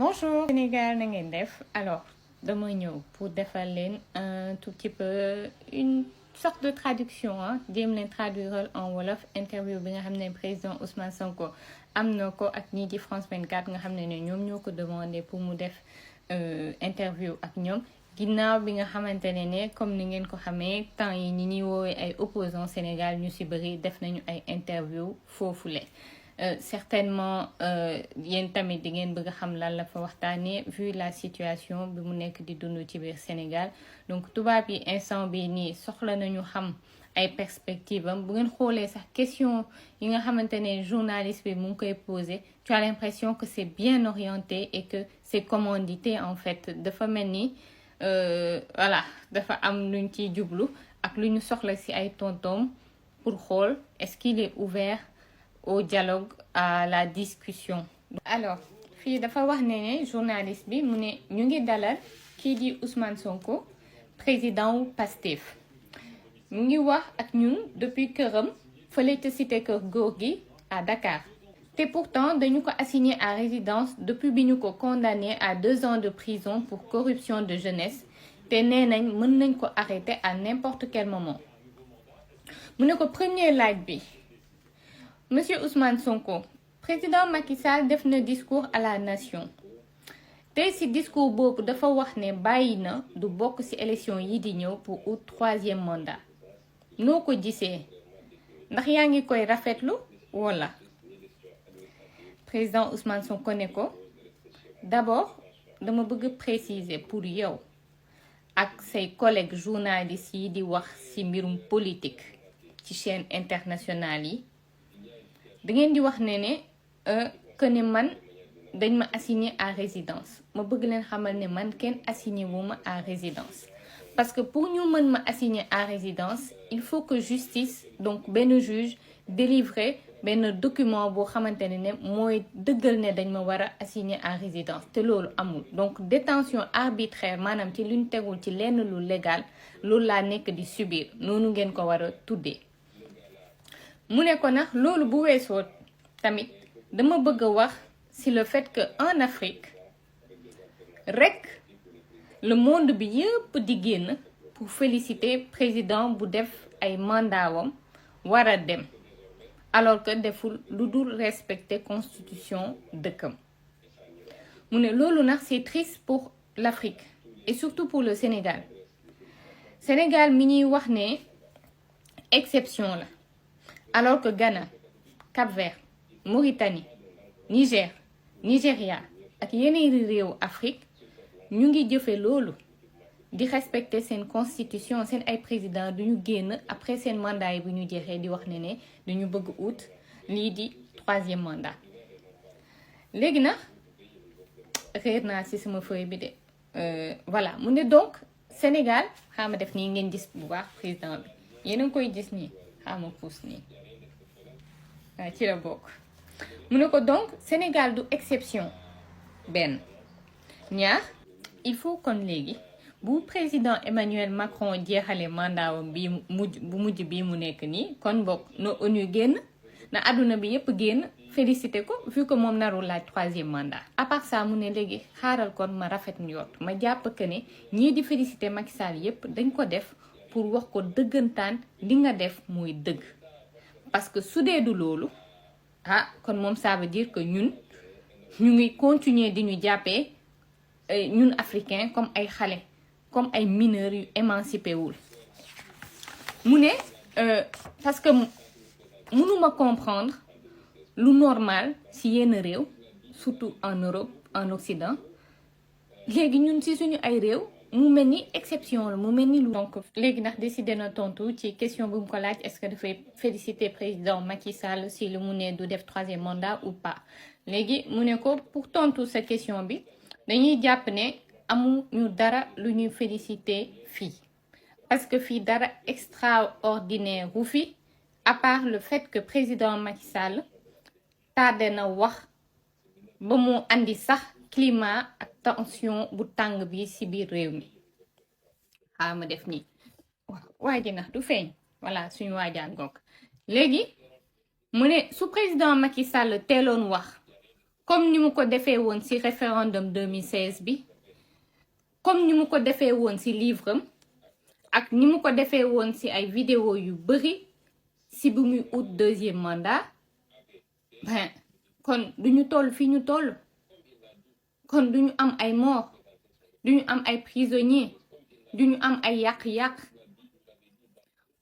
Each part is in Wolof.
Bonjour Sénégal, na ngeen def alors dama ñëw pour defal leen un tout petit peu une sorte de traduction jéem leen traduire en wolof interview bi nga xam ne président Ousmane Sonko am na ko ak ñii di France 24 nga xam ne ñoom ñoo ko demandé pour mu def interview ak ñoom ginnaaw bi nga xamante ne comme ni ngeen ko xamee temps yi ñi ñuy woowee ay opposants Sénégal ñu ci bëri def nañu ay interview foofule. Certainement yéen tamit di ngeen bëgg a xam lan la fa waxtaanee vu la situation bi mu nekk di dund ci biir Sénégal donc tubaab yi instant bi nii soxla nañu xam ay perspectives am bu ngeen xoolee sax question yi nga xamante ne journaliste bi mu ngi koy posé tu as l'impression que c'est bien orienté et que c'est commandité en fait dafa mel ni voilà dafa am luñ ciy jublu ak lu ñu soxla ci ay tontoom pour xool est-ce qu'il est ouvert au dialogue, à la discussion. Alors fii dafa wax ne journaliste bi mu ne ñu ngi dalal kii di Ousmane Sonko président wu Pastef mu ngi wax ak ñun depuis këram fële ca cité kër góor gi à Dakar te pourtant dañu ko assigné à résidence depuis bi ñu ko condamné à 2 ans de prison pour corruption de jeunesse te nee nañ mën nañ ko arrêter à n'importe quel moment mu ne ko premier laaj bi Monsieur Ousmane Sonko, président Macky Sall def na discours à la nation tey ci discours boobu dafa wax ne bàyyi na du bokk ci élection yi di ñëw pour ut 3e mandat noo ko gisee ndax yaa ngi koy rafetlu wala président Ousmane Sonko ne ko d'abord dama bëgg préciser pour yow ak say collègues journalistes yi di wax ci mbirum politique ci chaîne internationale yi da ngeen di wax ne que ne man dañ ma assigné à résidence ma bëgg leen xamal ne man kenn assigné wu ma à résidence parce que pour ñu mën ma assigné à résidence il faut que justice donc benn juge délivrer benn document boo xamante ne mooy dëggal ne dañ ma war a assigné à résidence te loolu amul donc détention arbitraire maanaam ci luñ tegul ci lenn lu légal loolu laa nekk di subir noonu ngeen ko war a tuddee. mu ne ko nag loolu bu weesoo tamit dama bëgg a wax ci le fait que en Afrique rek le monde bi yëpp di génn pour féliciter président bu def ay mandaawam war a dem alors que deful lu dul respecter constitution dëkkam mu ne loolu nag c'est triste pour l'Afrique et surtout pour le Sénégal Sénégal mi ñuy wax ne exception la alors que Ghana, Cap-Vert, Mauritanie, Niger, Nigeria ak yeneen réew Afrique ñu ngi jëfe loolu di respecter seen constitution seen ay président duñu génn après seen mandat yi bu ñu jeexee di wax ne dañu bëgg ut lii di 3e mandat léegi nag réer naa ci sama feuille bi de voilà mu ne donc Sénégal xaama def nii ngeen gis bu baax président bi yéen a ngi koy gis nii xaama puus nii ci la bokk mu ne ko donc Sénégal du exception benn ñaar il faut kon léegi bu président Emmanuel Macron jeexale mandaawam bi bu mujj bii mu nekk nii kon bokk na ONU génn na àdduna bi yépp génn félicité ko vu que moom narul laaj 3e mandat à part ça mu ne léegi xaaral kon ma rafet njort ma jàpp que ne ñii di félicité Macky Sall yépp dañ ko def pour wax ko dëggantaan li nga def mooy dëgg parce que su dee du loolu kon moom ça veut dire que ñun ñu ngi continuer di ñu jàppee ñun africains comme ay xale comme ay mineurs yu émancipé wul mu ne parce que mënuma comprendre lu normal ci yenn réew surtout en Europe en Occident léegi ñun ci suñu ay réew mu mel ni exception la mu mel ni lu donc léegi ndax décidé na tontu ci question bu mu ko laaj est-ce que dafay féliciter président Macky Sall si lu mu ne du def 3e mandat ou pas léegi mu ne ko pour tontu sa question bi dañuy jàpp ne amuñu dara lu ñuy féliciter fii parce que fii dara extraordinaire wu fi à part le fait que président Macky Sall tardé na wax ba mu andi sax climat ak tension bu tàng bi ci biir réew mi ma def nii waa ji nax du feeñ voilà suñu waajaan goog léegi mu ne su président Macky Sall teeloon wax comme ni mu ko defee woon ci référendum 2016 bi comme ni mu ko defee woon ci livre am ak ni mu ko defee woon ci ay vidéo yu bari ci bu muy ut deuxième mandat ben kon duñu toll fi ñu toll kon duñu am ay mort duñu am ay prisonniers duñu am ay yàq-yàq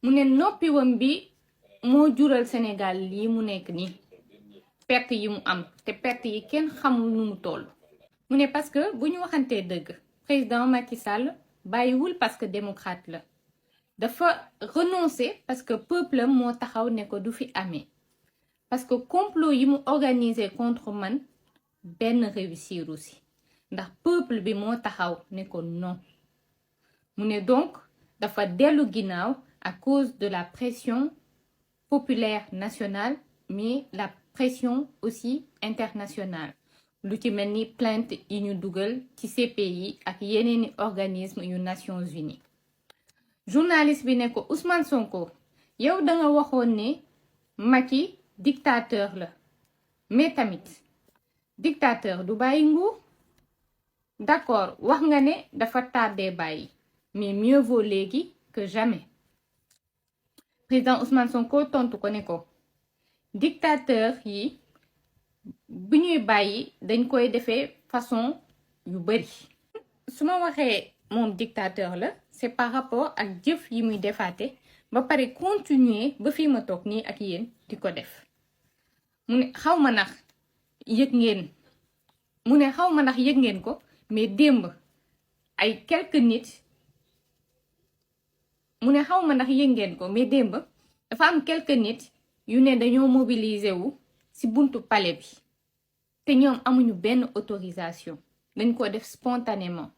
mu ne noppiwam bi moo jural Sénégal lii mu nekk nii perte yi mu am te perte yi kenn xamul nu mu toll mu ne parce que bu ñu waxantee dëgg président Macky Sall bàyyiwul parce que démocrate la dafa renoncer parce que peuple am moo taxaw ne ko du fi amee parce que complot yi mu organisé contre man benn réussir aussi ndax peuple bi moo taxaw ne ko non mu ne donc dafa dellu ginnaaw à cause de la pression populaire nationale mais la pression aussi internationale lu ci mel ni plainte yi ñu dugal ci CPI ak yeneeni organisme yu Nations Unies journaliste bi ne ko Ousmane Sonko yow da nga waxoon ne Macky dictateur la mais tamit dictateur du bàyyi nguur d'accord wax nga ne dafa tardé bàyyi mais mieux vaut léegi que jamais président Ousmane Sonko tontu ko ne ko dictateur yi bu ñuy bàyyi dañ koy defee façon yu bari su ma waxee moom dictateur la c'est par rapport ak jëf yi muy defaate ba pare continuer ba fii ma toog nii ak yéen di ko def mu ne xaw ma ndax yëg ngeen ko mais démb ay quelques nit mu ne xaw ma ndax yëg ngeen ko mais démb dafa am quelques nit yu ne dañoo mobiliser wu ci buntu palais bi te ñoom amuñu benn autorisation dañ ko def spontanément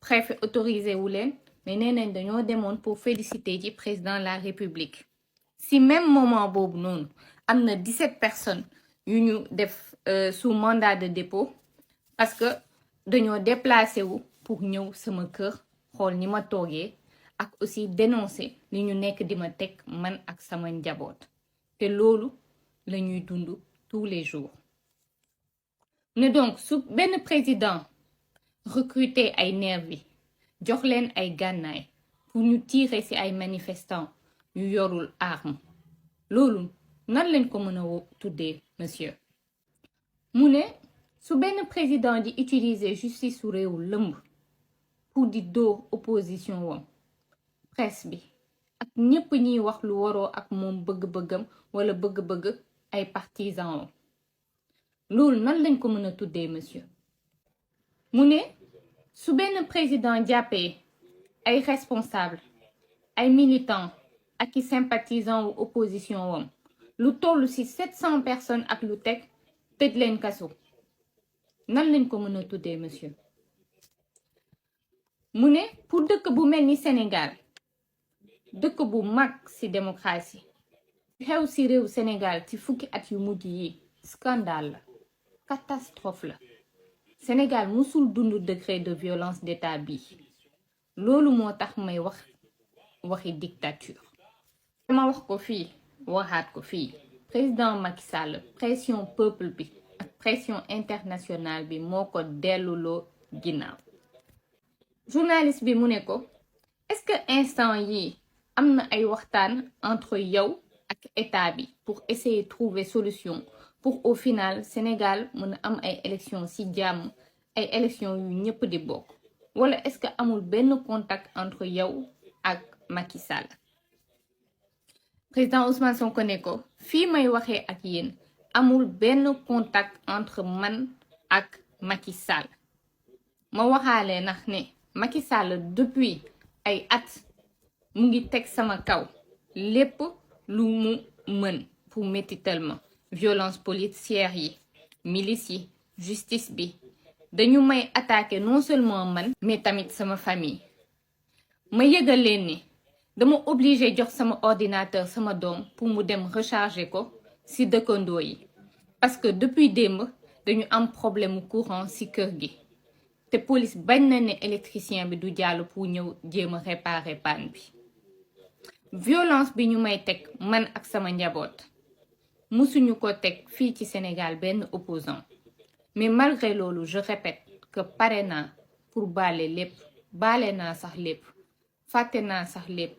préfet autorisé wu leen mais nee nañ dañoo demoon pour féliciter ci président de la république ci même moment boobu noonu am na 17 personnes yu ñu def sous mandat de dépôt parce que dañoo déplacé wu pour ñëw sama kër xool ni ma toogee ak aussi dénoncer li ñu nekk di ma teg man ak sama njaboot te loolu la ñuy dund tous les jours ne donc su benn président recruter ay nervi jox leen ay gànnaay pour ñu tirer ci ay manifestants yu yorul arme loolu nan lañ ko mën a tuddee monsieur mu ne su benn président di utiliser justice su réew lëmb pour di dóor opposition wam presse bi ak ñépp ñiy wax lu waroo ak moom bëgg-bëggam wala bëgg-bëgg ay partisans wam loolu nan lañ ko mën a tuddee monsieur mu ne su benn président jàppee ay responsable ay militants ak i sympathisants wu opposition wam lu toll ci 700 personnes ak lu teg tëj leen kaso nan lañ ko mën a tuddee monsieur mu ne pour dëkk bu mel ni Sénégal dëkk bu mag ci démocratie xew ci réew Sénégal ci fukki at yu mujj yi scandale la catastrophe la Sénégal musul dund degré de violence d'état bi loolu moo tax may waxi dictature dama wax ko fii waxaat ko fii président Macky Sall pression peuple bi ak pression internationale bi moo ko delluloo ginnaaw journaliste bi mu ne ko est-ce que instant yi am na ay waxtaan entre yow ak état bi pour essayer de trouver solution pour au final Sénégal mën a am ay élections ci jàmm ay élections yu ñëpp di bokk wala est-ce que amul benn contact entre yow ak Macky Sall président Ousmane Sonko ne ko fii may waxee ak yéen amul benn contact entre man ak Macky Sall ma waxaale ndax ne Macky Sall depuis ay at mu ngi teg sama kaw lépp lu mu mën pour métital ma violence policière yi milice yi justice bi dañu may attaquer non seulement man mais tamit sama famille ma yëgal leen ni dama obligé jox sama ordinateur sama doom pour mu dem recharger ko ci dëkkandoo yi parce que depuis démb dañu am problème courant ci kër gi te police bañ na ne électricien bi du jàll pour ñëw jéem a réparer panne bi violence bi ñu may teg man ak sama njaboot musuñu ko teg fii ci Sénégal benn opposant mais malgré loolu je répète que pare naa pour baale lépp baale naa sax lépp fàtte naa sax lépp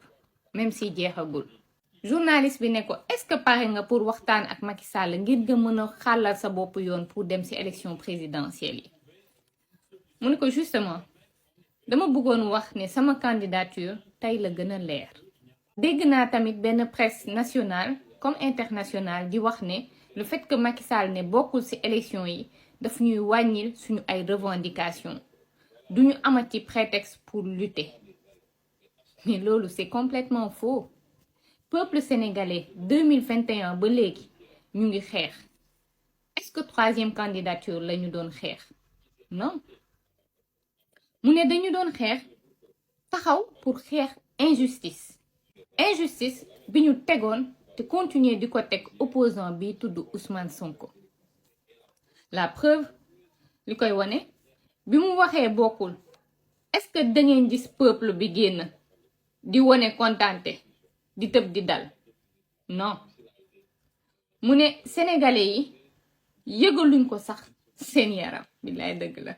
même si jeexagul. journaliste bi ne ko est-ce que pare nga pour waxtaan ak Macky Sall ngir nga mën a xàllal sa bopp yoon pour dem ci élection présidentielle yi. mu ne ko justement dama bëggoon wax ne sama candidature tey la gën a leer. dégg naa tamit benn presse nationale comme internationale di wax ne le fait que Macky Sall ne bokkul ci élection yi daf ñuy wàññil suñu ay revendications duñu amati prétexte pour lutter. mais loolu c'est complètement faux. peuple sénégalais 2021 ba léegi ñu ngi xeex. est-ce que troisième candidature la ñu doon xeex? non. mu ne dañu doon xeex taxaw pour xeex injustice. injustice bi ñu tegoon te continuer di ko teg opposant bi tudd Ousmane Sonko. la preuve li koy wane bi mu waxee bokkul est-ce que da ngeen gis peuple bi génn di wane kontante di tëb di dal? non. mu ne sénégalais yi yëgaluñ ko sax seen yaram. billaay dëgg la.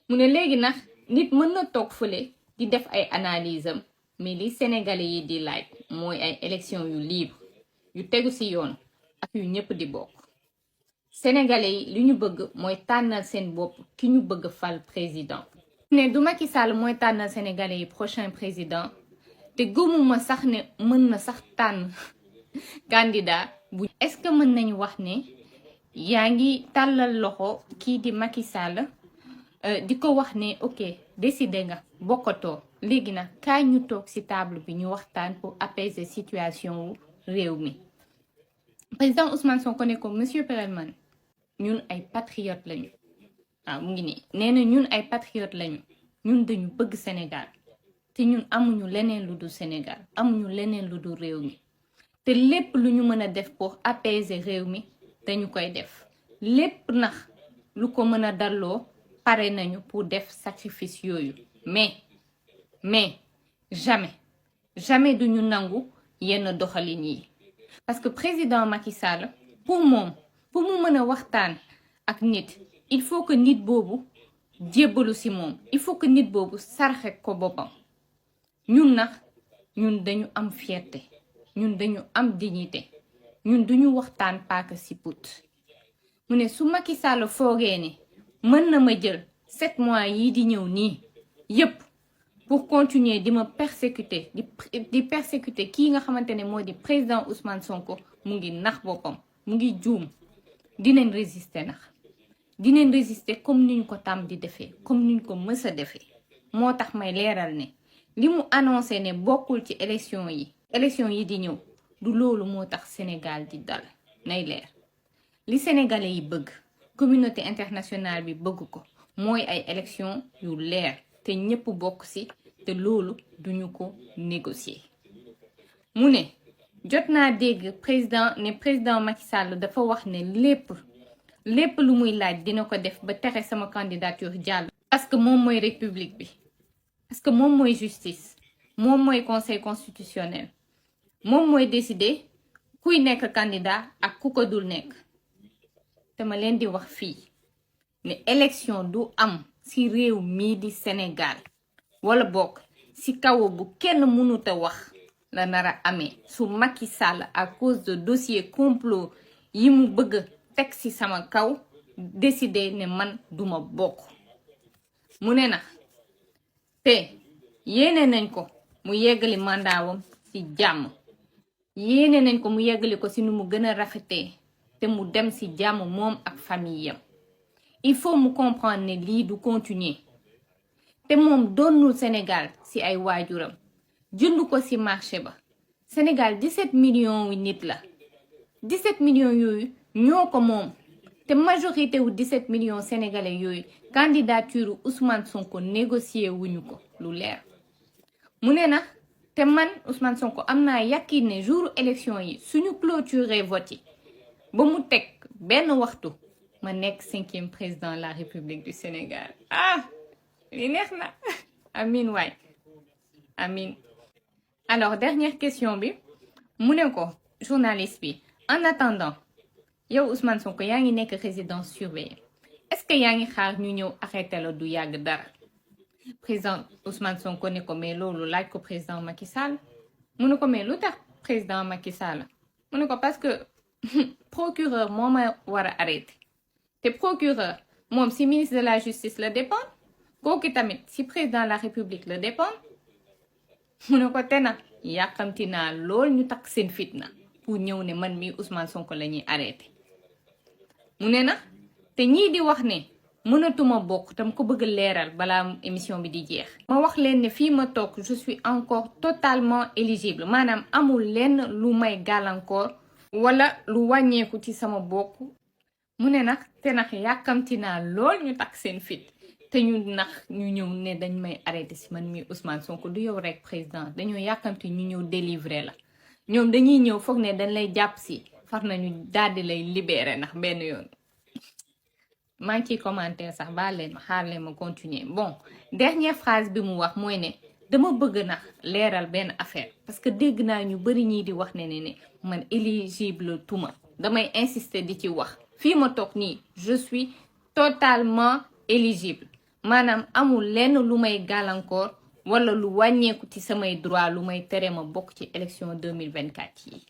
mu ne léegi nag nit mën na toog fële di def ay analyse am mais li sénégalais yi di laaj mooy ay élection yu libre yu tegu ci yoon ak yu ñëpp di bokk. sénégalais yi li ñu bëgg mooy tànnal seen bopp ki ñu bëgg fal président. ne du Macky Sall mooy tànnal sénégalais yi prochain président te gëmuma sax ne mën na sax tànn candidat bu. est-ce que mën nañu wax ne yaa ngi tàllal loxo kii di Macky Sall di ko wax ne ok décidé nga bokkatoo léegi nag kaay ñu toog ci table bi ñu waxtaan pour apaiser situation wu réew mi. président Ousmane Sonko ne ko monsieur Perelman ñun ay patriotes lañu. waaw mu ngi nii nee na ñun ay patriotes lañu ñun dañu bëgg Sénégal te ñun amuñu leneen lu dul Sénégal amuñu leneen lu dul réew mi te lépp lu ñu mën a def pour apaiser réew mi dañu koy def lépp nax lu ko mën a dalloo pare nañu pour def sacrifice yooyu mais jamais duñu nangu yenn doxalin yi. parce que président Macky Sall pour mu mën a waxtaan ak nit il faut que nit boobu jébbalu ci moom il faut que nit boobu sarxe ko boppam. ñun dañu am fierté ñun dañu am dignité ñun duñu waxtaan paaka ci put. mu ne su Macky Sall foogee ne mën na ma jël 7 mois yii di ñëw nii yépp pour continuer di ma persécuter di persécuter kii nga xamante ne moo di président Ousmane Sonko mu ngi nax boppam mu ngi juum. dinañ résister comme ni ñu ko tàmm di defee comme ni ñu ko mës a defee. moo tax may leeral ne li mu annoncé ne bokkul ci élection yi di ñëw du loolu moo tax Sénégal di dal nay leer. li sénégalais yi bëgg communauté internationale bi bëgg ko mooy ay élection yu leer te ñëpp bokk ci te loolu duñu ko négocier. mu ne jot naa dégg président Macky Sall dafa wax ne lépp lu muy laaj dina ko def ba tere sama candidature jàll. parce que moom mooy république bi parce que moom mooy justice moom mooy conseil constitutionnel moom mooy décider kuy nekk candidat ak ku ko dul nekk. te ma leen di wax fii ne élection du am ci réew mii di Sénégal wala bokk ci kaw bu kenn mënut a wax la nar a amee su Macky Sall à cause de dossier complot yi mu bëgg teg ci sama kaw décider ne man duma bokk. mu ne na te yéene nañ ko mu yeggali mandaawam ci jàmm yéene nañ ko mu yeggali ko ci nu mu gën a rafetee te mu dem ci jàmm moom ak famille yam. il faut mu comprendre ne lii du continuer te moom doonul Sénégal ci ay waajuram jënd ko ci marché ba. Sénégal 17 millions wi nit la 17 millions yooyu ñoo ko moom te majorité wu 17 millions sénégalais yooyu candidature Ousmane Sonko négocié wuñu ko lu leer. mu ne na te man Ousmane Sonko am naa yàqin ne jour élection yi suñu clôturer vote yi ba mu teg benn waxtu ma nekk 5e président de la République du Sénégal. li neex na amin waay amin. alors dernière question bi mu ne ko journaliste bi en attendant yow Ousmane Sonko yaa ngi nekk résidence surveillée est-ce que yaa ngi xaar ñu ñëw arrêté la du yàgg dara président Ousmane Sonko ne ko mais loolu laaj ko président Macky Sall mu ne ko mais lu tax président Macky Sall mu ne ko parce que procureur moo ma war a arrêté te procureur moom si ministre de la justice la dépend kooku tamit si président de la république la dépend mu ne ko te nag yàqamti naa lool ñu takk seen fitna pour ñëw ne man mi Ousmane Sonko la ñuy arrêté mu ne na te ñii di wax ne mënatuma bokk tam ko bëgg leeral balaa émission bi di jeex ma wax leen ne fii ma toog je suis encore totalement éligible maanaam amul lenn lu may gàllankoor wala lu wàññeeku ci sama bokk mu ne nag te nag yàkkamti naa lool ñu takk seen fit te ñu nax ñu ñëw ne dañ may arrêté si man mi Ousmane Sonko du yow rek président dañoo yàkkamti ñu ñëw délivrer la ñoom dañuy ñëw foog ne dañ lay jàpp si far nañu daldi lay libérer ndax benn yoon maa ngi ciy commentaire sax baal leen ma xaar leen ma continuer bon dernière phrase bi mu wax mooy ne dama bëgg na leeral benn affaire parce que dégg naa ñu bari ñii di wax ne man éligible tuma damay insister di ci wax fii ma toog nii je suis totalement éligible maanaam amul lenn lu may gàllankoor wala lu wàññeeku ci samay droit lu may tere ma bokk ci élection 2024 yi